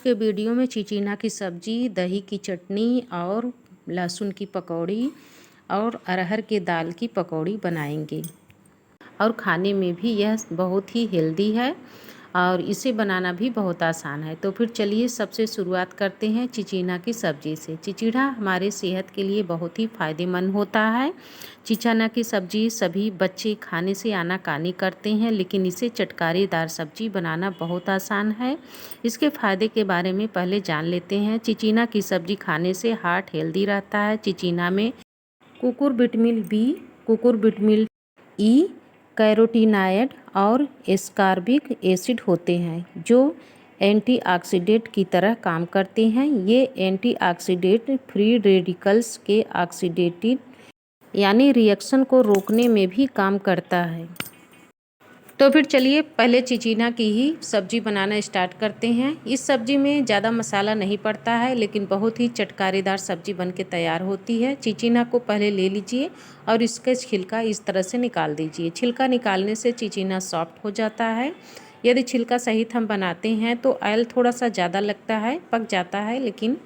के वीडियो में चिचिना की सब्ज़ी, दही की चटनी और लहसुन की पकौड़ी और अरहर के दाल की पकौड़ी बनाएंगे। और खाने में भी यह बहुत ही हेल्दी है और इसे बनाना भी बहुत आसान है। तो फिर चलिए सबसे शुरुआत करते हैं चिचिना की सब्ज़ी से। चिचिना हमारे सेहत के लिए बहुत ही फ़ायदेमंद होता है। चिचिना की सब्ज़ी सभी बच्चे खाने से आनाकानी करते हैं, लेकिन इसे चटकारेदार सब्ज़ी बनाना बहुत आसान है। इसके फ़ायदे के बारे में पहले जान लेते हैं। चिचिना की सब्ज़ी खाने से हार्ट हेल्दी रहता है। चिचिना में कुकुरबिटमिल बी, कुकुरबिटमिल ई, कैरोटीनॉयड और एस्कॉर्बिक एसिड होते हैं जो एंटीऑक्सीडेंट की तरह काम करते हैं। ये एंटीऑक्सीडेंट फ्री रेडिकल्स के ऑक्सीडेटिव यानी रिएक्शन को रोकने में भी काम करता है। तो फिर चलिए पहले चिचिना की ही सब्ज़ी बनाना स्टार्ट करते हैं। इस सब्ज़ी में ज़्यादा मसाला नहीं पड़ता है, लेकिन बहुत ही चटकारेदार सब्ज़ी बन के तैयार होती है। चिचिना को पहले ले लीजिए और इसके छिलका इस तरह से निकाल दीजिए। छिलका निकालने से चिचिना सॉफ्ट हो जाता है। यदि छिलका सहित हम बनाते हैं तो ऑयल थोड़ा सा ज़्यादा लगता है, पक जाता है, लेकिन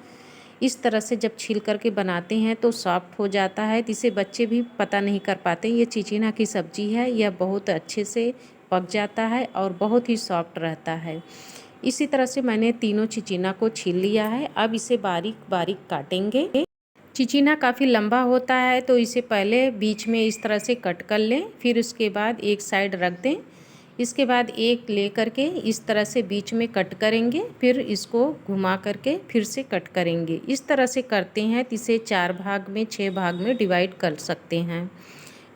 इस तरह से जब छील करके बनाते हैं तो सॉफ्ट हो जाता है। इसे बच्चे भी पता नहीं कर पाते ये चिचिना की सब्ज़ी है। यह बहुत अच्छे से पक जाता है और बहुत ही सॉफ्ट रहता है। इसी तरह से मैंने तीनों चिचिना को छील लिया है। अब इसे बारीक बारीक काटेंगे। चिचिना काफ़ी लंबा होता है तो इसे पहले बीच में इस तरह से कट कर लें, फिर उसके बाद एक साइड रख दें। इसके बाद एक ले करके इस तरह से बीच में कट करेंगे, फिर इसको घुमा करके फिर से कट करेंगे। इस तरह से करते हैं तो इसे 4 भाग में 6 भाग में डिवाइड कर सकते हैं।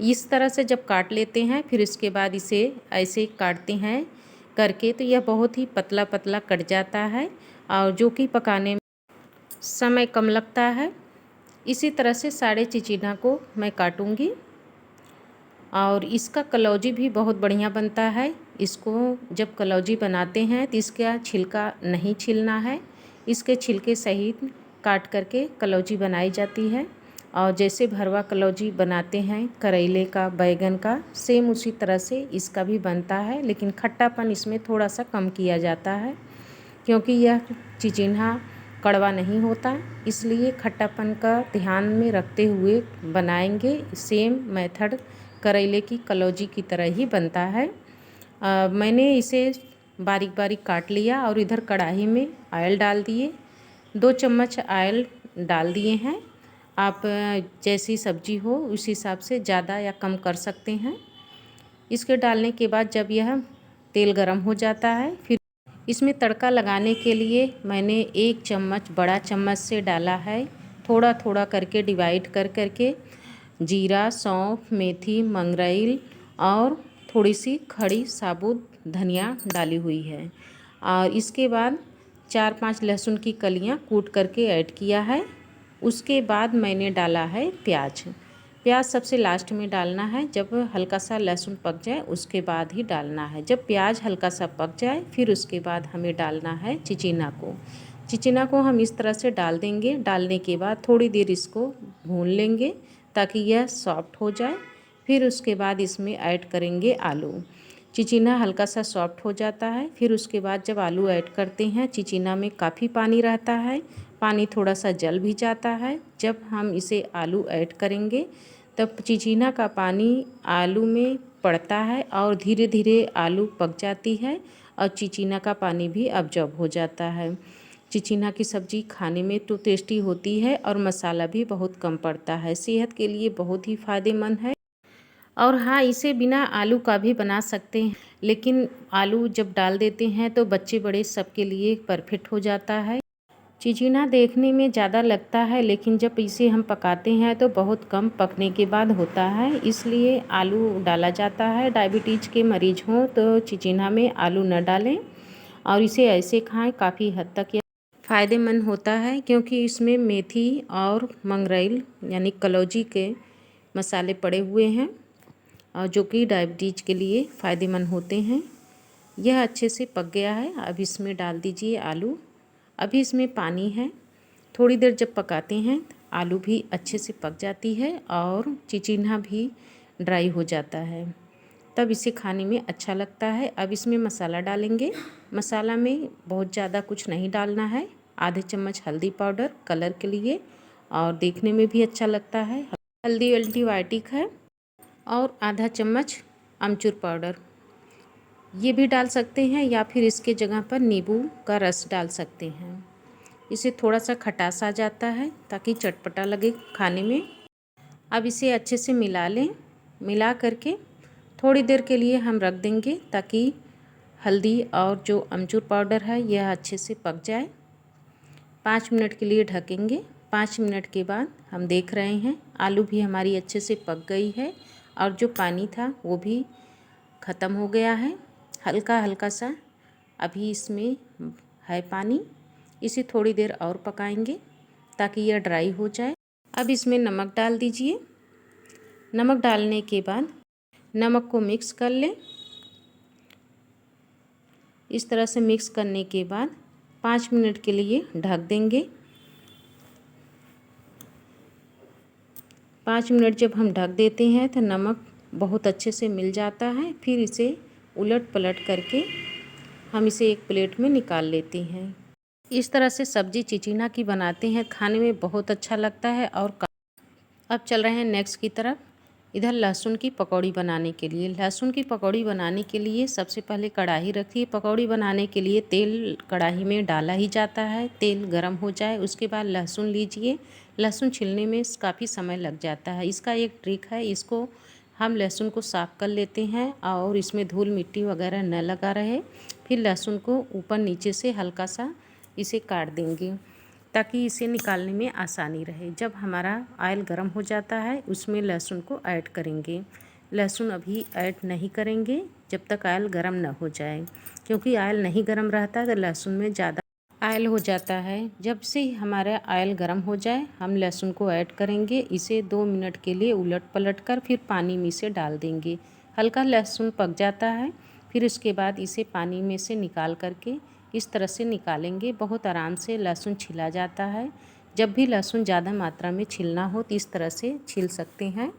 इस तरह से जब काट लेते हैं फिर इसके बाद इसे ऐसे काटते हैं करके तो यह बहुत ही पतला पतला कट जाता है और जो कि पकाने में समय कम लगता है। इसी तरह से सारे चिचिना को मैं काटूंगी और इसका कलौजी भी बहुत बढ़िया बनता है। इसको जब कलौजी बनाते हैं तो इसका छिलका नहीं छीलना है, इसके छिलके सहित काट करके कलौजी बनाई जाती है। और जैसे भरवा कलौजी बनाते हैं करेले का, बैगन का, सेम उसी तरह से इसका भी बनता है, लेकिन खट्टापन इसमें थोड़ा सा कम किया जाता है क्योंकि यह चिचिना कड़वा नहीं होता, इसलिए खट्टापन का ध्यान में रखते हुए बनाएंगे। सेम मेथड करेले की कलौजी की तरह ही बनता है। मैंने इसे बारीक बारीक काट लिया और इधर कढ़ाई में ऑयल डाल दिए। 2 चम्मच ऑयल डाल दिए हैं। आप जैसी सब्जी हो उस हिसाब से ज़्यादा या कम कर सकते हैं। इसके डालने के बाद जब यह तेल गरम हो जाता है फिर इसमें तड़का लगाने के लिए मैंने 1 चम्मच बड़ा चम्मच से डाला है, थोड़ा थोड़ा करके डिवाइड कर करके जीरा, सौंफ, मेथी, मंगरेल और थोड़ी सी खड़ी साबुत धनिया डाली हुई है। और इसके बाद 4-5 लहसुन की कलियां कूट करके ऐड किया है। उसके बाद मैंने डाला है प्याज। प्याज सबसे लास्ट में डालना है, जब हल्का सा लहसुन पक जाए उसके बाद ही डालना है। जब प्याज हल्का सा पक जाए फिर उसके बाद हमें डालना है चिचिना को। चिचिना को हम इस तरह से डाल देंगे। डालने के बाद थोड़ी देर इसको भून लेंगे ताकि यह सॉफ्ट हो जाए। फिर उसके बाद इसमें ऐड करेंगे आलू। चिचिना हल्का सा सॉफ्ट हो जाता है, फिर उसके बाद जब आलू ऐड करते हैं, चिचिना में काफ़ी पानी रहता है, पानी थोड़ा सा जल भी जाता है। जब हम इसे आलू ऐड करेंगे तब चिचिना का पानी आलू में पड़ता है और धीरे धीरे आलू पक जाती है और चिचिना का पानी भी अब्जॉर्ब हो जाता है। चिचिना की सब्ज़ी खाने में तो टेस्टी होती है और मसाला भी बहुत कम पड़ता है, सेहत के लिए बहुत ही फ़ायदेमंद है। और हाँ, इसे बिना आलू का भी बना सकते हैं, लेकिन आलू जब डाल देते हैं तो बच्चे बड़े सबके लिए परफेक्ट हो जाता है। चिचिना देखने में ज़्यादा लगता है, लेकिन जब इसे हम पकाते हैं तो बहुत कम पकने के बाद होता है, इसलिए आलू डाला जाता है। डायबिटीज़ के मरीज हों तो चिचिना में आलू न डालें और इसे ऐसे खाएं, काफ़ी हद तक यह फ़ायदेमंद होता है क्योंकि इसमें मेथी और मंगरेल यानी कलौजी के मसाले पड़े हुए हैं और जो कि डायबिटीज़ के लिए फ़ायदेमंद होते हैं। यह अच्छे से पक गया है। अब इसमें डाल दीजिए आलू। अभी इसमें पानी है। थोड़ी देर जब पकाते हैं आलू भी अच्छे से पक जाती है और चिचिना भी ड्राई हो जाता है। तब इसे खाने में अच्छा लगता है। अब इसमें मसाला डालेंगे। मसाला में बहुत ज़्यादा कुछ नहीं डालना है। आधे चम्मच हल्दी पाउडर कलर के लिए और देखने में भी अच्छा लगता है। हल्दी एंटीबायोटिक है। और आधा चम्मच अमचूर पाउडर, ये भी डाल सकते हैं या फिर इसके जगह पर नींबू का रस डाल सकते हैं। इसे थोड़ा सा खटास आ जाता है ताकि चटपटा लगे खाने में। अब इसे अच्छे से मिला लें। मिला करके थोड़ी देर के लिए हम रख देंगे ताकि हल्दी और जो अमचूर पाउडर है यह अच्छे से पक जाए। 5 मिनट के लिए ढकेंगे। 5 मिनट के बाद हम देख रहे हैं आलू भी हमारी अच्छे से पक गई है और जो पानी था वो भी ख़त्म हो गया है। हल्का हल्का सा अभी इसमें है पानी। इसे थोड़ी देर और पकाएंगे ताकि यह ड्राई हो जाए। अब इसमें नमक डाल दीजिए। नमक डालने के बाद नमक को मिक्स कर लें। इस तरह से मिक्स करने के बाद 5 मिनट के लिए ढक देंगे। 5 मिनट जब हम ढक देते हैं तो नमक बहुत अच्छे से मिल जाता है। फिर इसे उलट पलट करके हम इसे एक प्लेट में निकाल लेते हैं। इस तरह से सब्जी चिचिना की बनाते हैं, खाने में बहुत अच्छा लगता है। और अब चल रहे हैं नेक्स्ट की तरफ। इधर लहसुन की पकौड़ी बनाने के लिए, लहसुन की पकौड़ी बनाने के लिए सबसे पहले कढ़ाई रखिए। पकौड़ी बनाने के लिए तेल कढ़ाई में डाला ही जाता है। तेल गरम हो जाए उसके बाद लहसुन लीजिए। लहसुन छिलने में काफ़ी समय लग जाता है। इसका एक ट्रिक है, इसको हम लहसुन को साफ़ कर लेते हैं और इसमें धूल मिट्टी वगैरह न लगा रहे। फिर लहसुन को ऊपर नीचे से हल्का सा इसे काट देंगे ताकि इसे निकालने में आसानी रहे। जब हमारा ऑयल गर्म हो जाता है उसमें लहसुन को ऐड करेंगे। लहसुन अभी ऐड नहीं करेंगे जब तक ऑयल गर्म ना हो जाए, क्योंकि ऑयल नहीं गर्म रहता तो लहसुन में ज़्यादा ऑयल हो जाता है। जब से हमारा ऑयल गर्म हो जाए हम लहसुन को ऐड करेंगे। इसे 2 मिनट के लिए उलट पलट कर फिर पानी में से डाल देंगे। हल्का लहसुन पक जाता है फिर उसके बाद इसे पानी में से निकाल करके इस तरह से निकालेंगे। बहुत आराम से लहसुन छिला जाता है। जब भी लहसुन ज़्यादा मात्रा में छिलना हो तो इस तरह से छिल सकते हैं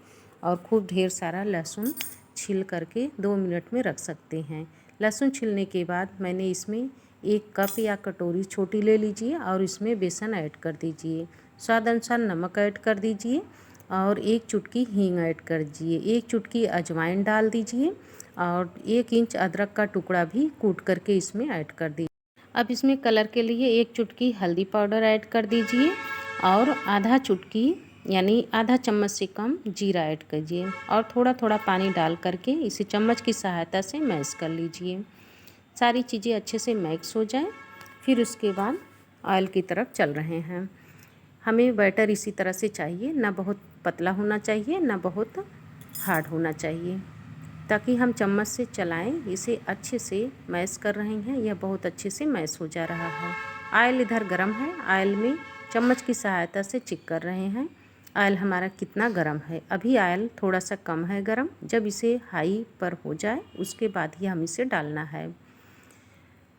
और खूब ढेर सारा लहसुन छिल करके 2 मिनट में रख सकते हैं। लहसुन छिलने के बाद मैंने इसमें 1 कप या कटोरी छोटी ले लीजिए और इसमें बेसन ऐड कर दीजिए। स्वाद अनुसार नमक ऐड कर दीजिए और 1 चुटकी हींग ऐड कर दीजिए। 1 चुटकी अजवाइन डाल दीजिए और 1 इंच अदरक का टुकड़ा भी कूट करके इसमें ऐड कर दीजिए। अब इसमें कलर के लिए 1 चुटकी हल्दी पाउडर ऐड कर दीजिए और आधा चुटकी यानी आधा चम्मच से कम जीरा ऐड कीजिए और थोड़ा थोड़ा पानी डाल करके इसे चम्मच की सहायता से मैश कर लीजिए। सारी चीज़ें अच्छे से मिक्स हो जाए। फिर उसके बाद ऑयल की तरफ चल रहे हैं। हमें बैटर इसी तरह से चाहिए, ना बहुत पतला होना चाहिए ना बहुत हार्ड होना चाहिए, ताकि हम चम्मच से चलाएं। इसे अच्छे से मैश कर रहे हैं, यह बहुत अच्छे से मैश हो जा रहा है। ऑयल इधर गरम है, ऑयल में चम्मच की सहायता से चेक कर रहे हैं ऑयल हमारा कितना गरम है। अभी ऑयल थोड़ा सा कम है गरम। जब इसे हाई पर हो जाए उसके बाद ही हम इसे डालना है।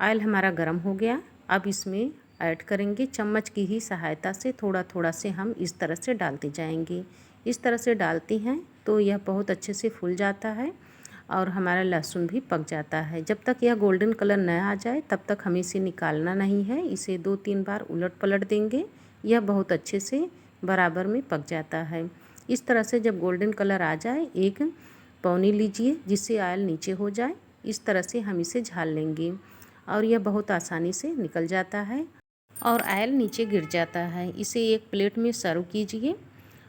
ऑयल हमारा गरम हो गया। अब इसमें ऐड करेंगे चम्मच की ही सहायता से थोड़ा थोड़ा से हम इस तरह से डालते जाएंगे। इस तरह से डालते हैं तो यह बहुत अच्छे से फूल जाता है और हमारा लहसुन भी पक जाता है। जब तक यह गोल्डन कलर न आ जाए तब तक हमें इसे निकालना नहीं है। इसे 2-3 बार उलट पलट देंगे। यह बहुत अच्छे से बराबर में पक जाता है। इस तरह से जब गोल्डन कलर आ जाए एक पौनी लीजिए जिससे ऑयल नीचे हो जाए। इस तरह से हम इसे झाल लेंगे और यह बहुत आसानी से निकल जाता है और ऑयल नीचे गिर जाता है। इसे एक प्लेट में सर्व कीजिए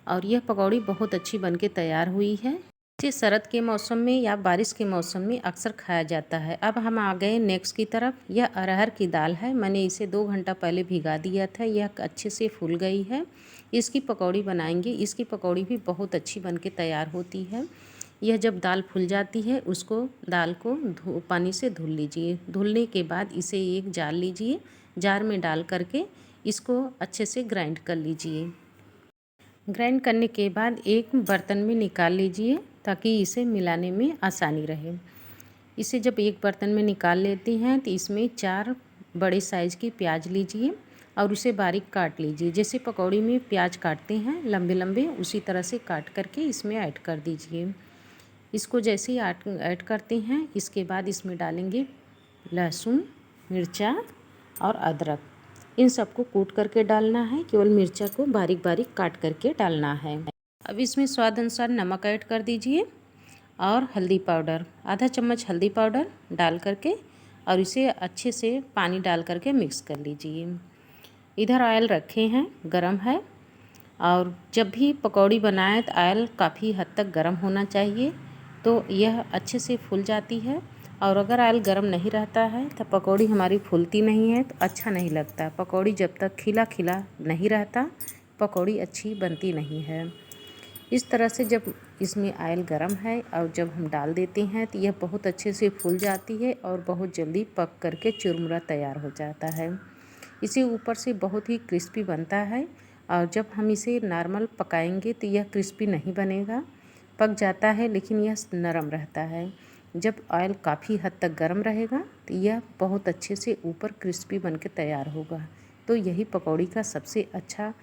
और यह पकौड़ी बहुत अच्छी बनके तैयार हुई है। इसे शरद के मौसम में या बारिश के मौसम में अक्सर खाया जाता है। अब हम आ गए नेक्स्ट की तरफ। यह अरहर की दाल है। मैंने इसे 2 घंटा पहले भिगा दिया था। यह अच्छे से फूल गई है। इसकी पकौड़ी बनाएंगे। इसकी पकौड़ी भी बहुत अच्छी बनके तैयार होती है। यह जब दाल फूल जाती है उसको दाल को पानी से धुल लीजिए। धुलने के बाद इसे एक जार लीजिए। जार में डाल करके इसको अच्छे से ग्राइंड कर लीजिए। ग्राइंड करने के बाद एक बर्तन में निकाल लीजिए ताकि इसे मिलाने में आसानी रहे। इसे जब एक बर्तन में निकाल लेते हैं तो इसमें 4 बड़े साइज़ की प्याज लीजिए और उसे बारीक काट लीजिए। जैसे पकौड़ी में प्याज काटते हैं लंबे लंबे, उसी तरह से काट करके इसमें ऐड कर दीजिए। इसको जैसे ही ऐड करते हैं, इसके बाद इसमें डालेंगे लहसुन, मिर्चा और अदरक। इन सबको कूट करके डालना है, केवल मिर्चा को बारीक बारीक काट करके डालना है। अब इसमें स्वाद अनुसार नमक ऐड कर दीजिए और हल्दी पाउडर, आधा चम्मच हल्दी पाउडर डाल करके और इसे अच्छे से पानी डाल करके मिक्स कर लीजिए। इधर ऑयल रखे हैं, गरम है, और जब भी पकौड़ी बनाएं तो ऑयल काफ़ी हद तक गरम होना चाहिए, तो यह अच्छे से फूल जाती है। और अगर ऑयल गरम नहीं रहता है तो पकौड़ी हमारी फूलती नहीं है, तो अच्छा नहीं लगता। पकौड़ी जब तक खिला खिला नहीं रहता, पकौड़ी अच्छी बनती नहीं है। इस तरह से जब इसमें ऑयल गरम है और जब हम डाल देते हैं तो यह बहुत अच्छे से फूल जाती है और बहुत जल्दी पक करके चुरमुरा तैयार हो जाता है। इसे ऊपर से बहुत ही क्रिस्पी बनता है, और जब हम इसे नॉर्मल पकाएंगे तो यह क्रिस्पी नहीं बनेगा, पक जाता है लेकिन यह नरम रहता है। जब ऑयल काफ़ी हद तक गर्म रहेगा तो यह बहुत अच्छे से ऊपर क्रिस्पी बन के तैयार होगा। तो यही पकौड़ी का सबसे अच्छा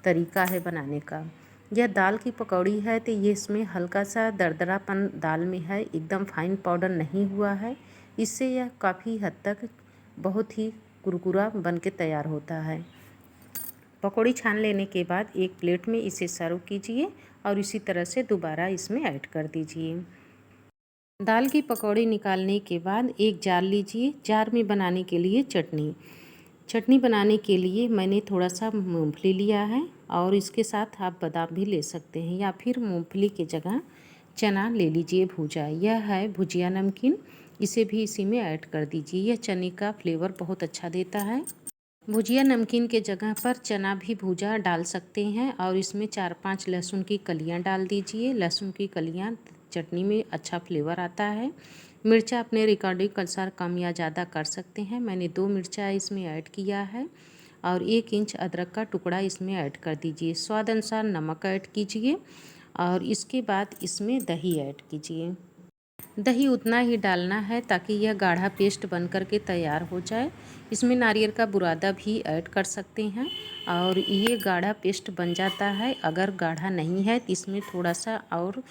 तरीका है बनाने का। यह दाल की पकौड़ी है तो ये इसमें हल्का सा दरदरापन दाल में है, एकदम फाइन पाउडर नहीं हुआ है। इससे यह काफ़ी हद तक बहुत ही कुरकुरा बन के तैयार होता है। पकौड़ी छान लेने के बाद एक प्लेट में इसे सर्व कीजिए और इसी तरह से दोबारा इसमें ऐड कर दीजिए। दाल की पकौड़ी निकालने के बाद एक जार लीजिए। जार में बनाने के लिए चटनी बनाने के लिए मैंने थोड़ा सा मूंगफली लिया है, और इसके साथ आप बादाम भी ले सकते हैं, या फिर मूंगफली के जगह चना ले लीजिए भुजा। यह है भुजिया नमकीन, इसे भी इसी में ऐड कर दीजिए। यह चने का फ्लेवर बहुत अच्छा देता है। भुजिया नमकीन के जगह पर चना भी भुजा डाल सकते हैं, और इसमें 4-5 लहसुन की कलियां डाल दीजिए। लहसुन की कलियां चटनी में अच्छा फ्लेवर आता है। मिर्चा अपने रिकॉर्डिंग के अनुसार कम या ज़्यादा कर सकते हैं। मैंने 2 मिर्चा इसमें ऐड किया है, और 1 इंच अदरक का टुकड़ा इसमें ऐड कर दीजिए। स्वाद अनुसार नमक ऐड कीजिए, और इसके बाद इसमें दही ऐड कीजिए। दही उतना ही डालना है ताकि यह गाढ़ा पेस्ट बन कर के तैयार हो जाए। इसमें नारियल का बुरादा भी ऐड कर सकते हैं, और ये गाढ़ा पेस्ट बन जाता है। अगर गाढ़ा नहीं है तो इसमें थोड़ा सा और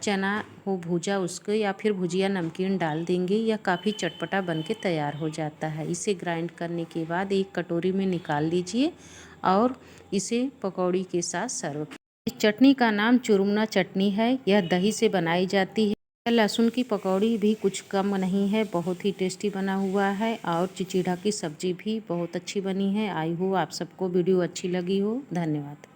चना हो भूजा उसको, या फिर भुजिया नमकीन डाल देंगे, यह काफ़ी चटपटा बन के तैयार हो जाता है। इसे ग्राइंड करने के बाद एक कटोरी में निकाल लीजिए और इसे पकौड़ी के साथ सर्व। इस चटनी का नाम चुरमुरा चटनी है। यह दही से बनाई जाती है। लहसुन की पकौड़ी भी कुछ कम नहीं है, बहुत ही टेस्टी बना हुआ है, और चिचिड़ा की सब्ज़ी भी बहुत अच्छी बनी है। आई हो आप सबको वीडियो अच्छी लगी हो। धन्यवाद।